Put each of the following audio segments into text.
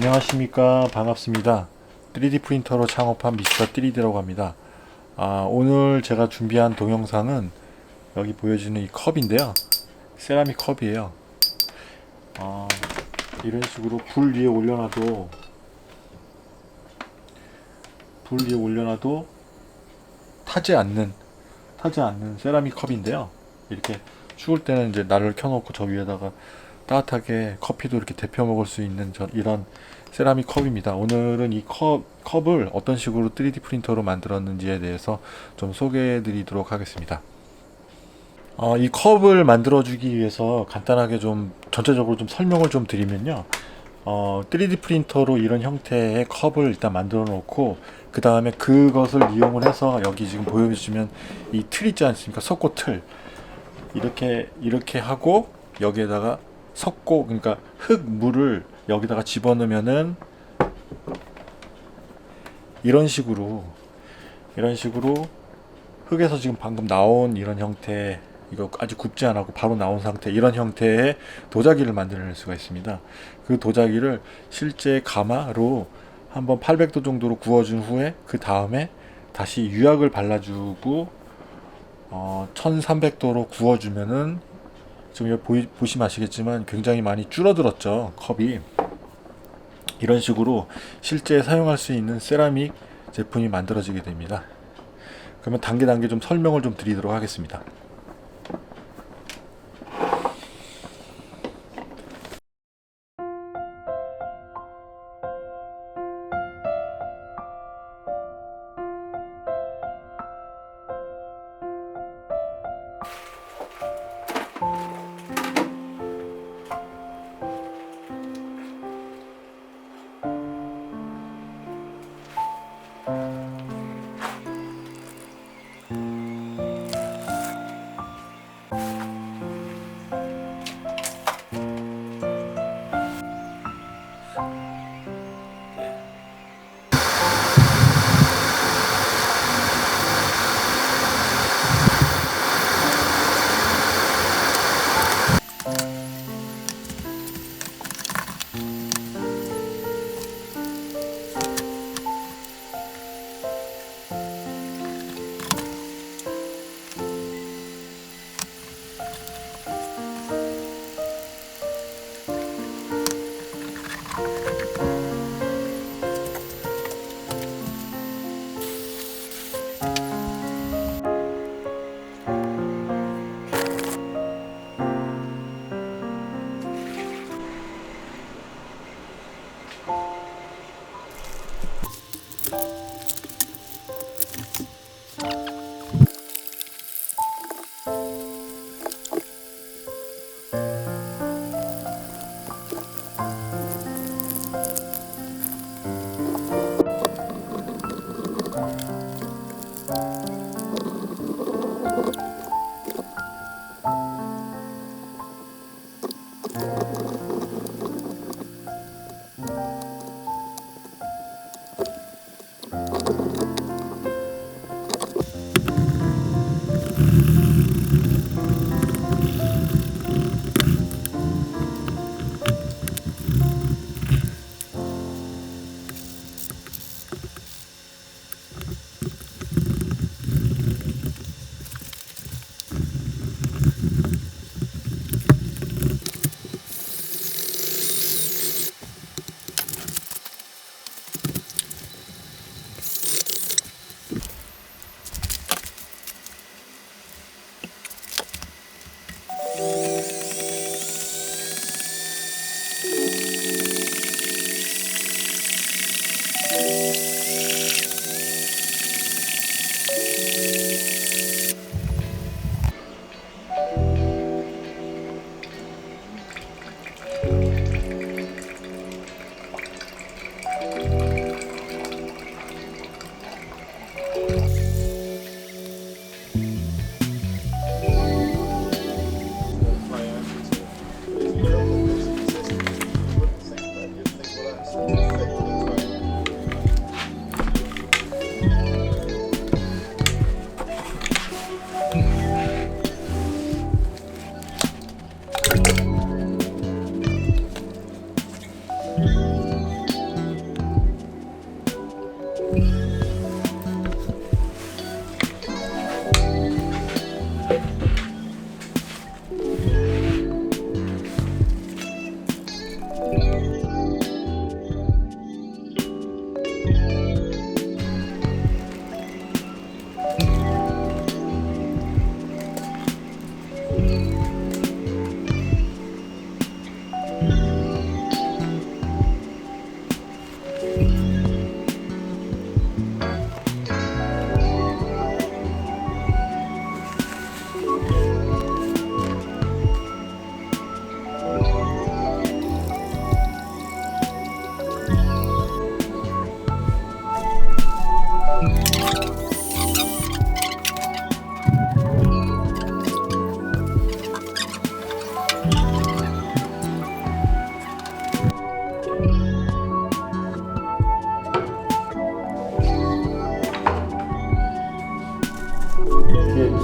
안녕하십니까. 반갑습니다. 3D 프린터로 창업한 미스터 3D라고 합니다. 오늘 제가 준비한 동영상은 여기 보여지는 이 컵인데요. 세라믹 컵이에요. 이런 식으로 불 위에 올려놔도 타지 않는 세라믹 컵인데요. 이렇게 추울 때는 이제 나를 켜놓고 저 위에다가 따뜻하게 커피도 이렇게 데펴 먹을 수 있는 이런 세라믹 컵입니다. 오늘은 이 컵을 어떤 식으로 3D 프린터로 만들었는지에 대해서 좀 소개해 드리도록 하겠습니다. 이 컵을 만들어 주기 위해서 간단하게 좀 전체적으로 좀 설명을 좀 드리면요. 3D 프린터로 이런 형태의 컵을 일단 만들어 놓고 그 다음에 그것을 이용을 해서 여기 지금 보여주시면 이 틀 있지 않습니까? 석고 틀 이렇게 하고 여기에다가 석고, 그러니까 물을 여기다가 집어넣으면은 이런 식으로 흙에서 지금 방금 나온 이런 형태, 이거 아직 굽지 않았고 바로 나온 상태, 이런 형태의 도자기를 만들어낼 수가 있습니다. 그 도자기를 실제 가마로 한번 800도 정도로 구워준 후에 그 다음에 다시 유약을 발라주고 1300도로 구워주면은 지금 여기 보시면 아시겠지만 굉장히 많이 줄어들었죠, 컵이. 이런 식으로 실제 사용할 수 있는 세라믹 제품이 만들어지게 됩니다. 그러면 단계 단계 좀 설명을 좀 드리도록 하겠습니다.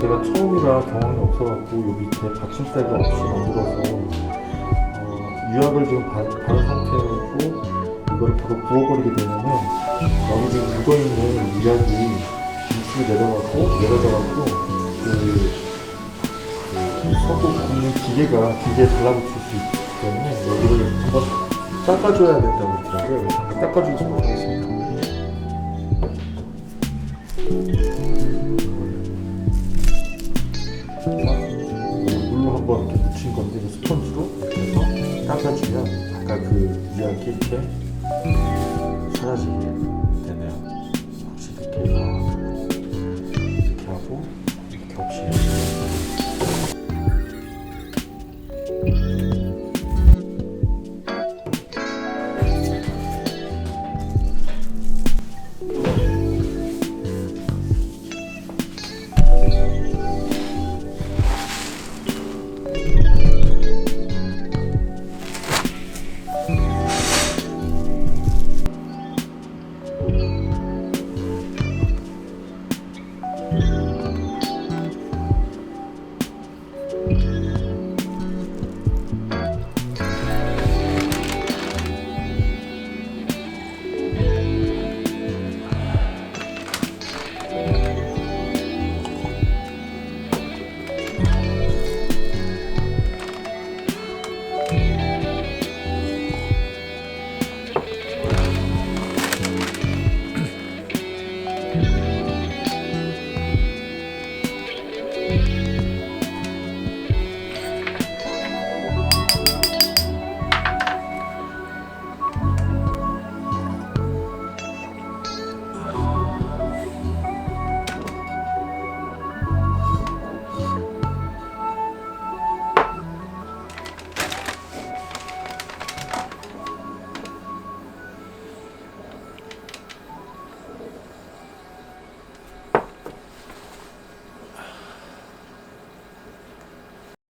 제가 처음이라 경험이 없어갖고 요 밑에 받침대가 없이 만들어서 유약을 지금 바른 상태고 이거를 바로 부어버리게 되면은 여기 지금 묻어있는 유약이 밑으로 내려져갖고 서구 굽는 기계에 달라붙을 수 있기 때문에 여기를 한번 닦아줘야 된다고 그러더라고요. 그래서 한번 닦아주도록 하겠습니다. 물로 한번 이렇게 묻힌 건데 이 스펀지로 이렇게 해서 닦아주면 아까 그 유약이 이렇게 사라지게 되네요. 확실히 이렇게